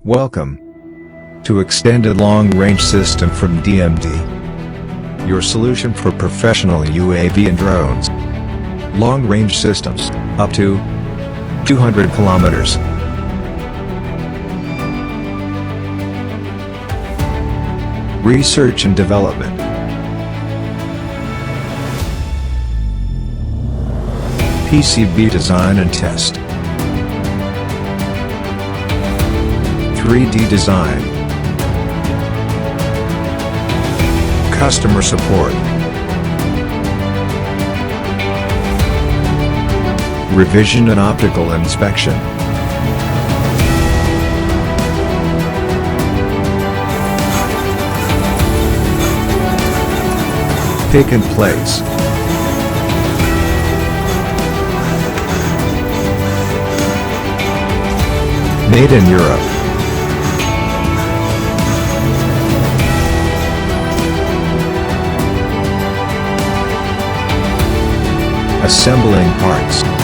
Welcome to Extended Long Range System from DMD, your solution for professional UAV and drones. Long range systems, up to 200 kilometers. Research and development. PCB design and test. 3D design. Customer support. Revision and optical inspection. Pick and place. Made in Europe. Assembling parts.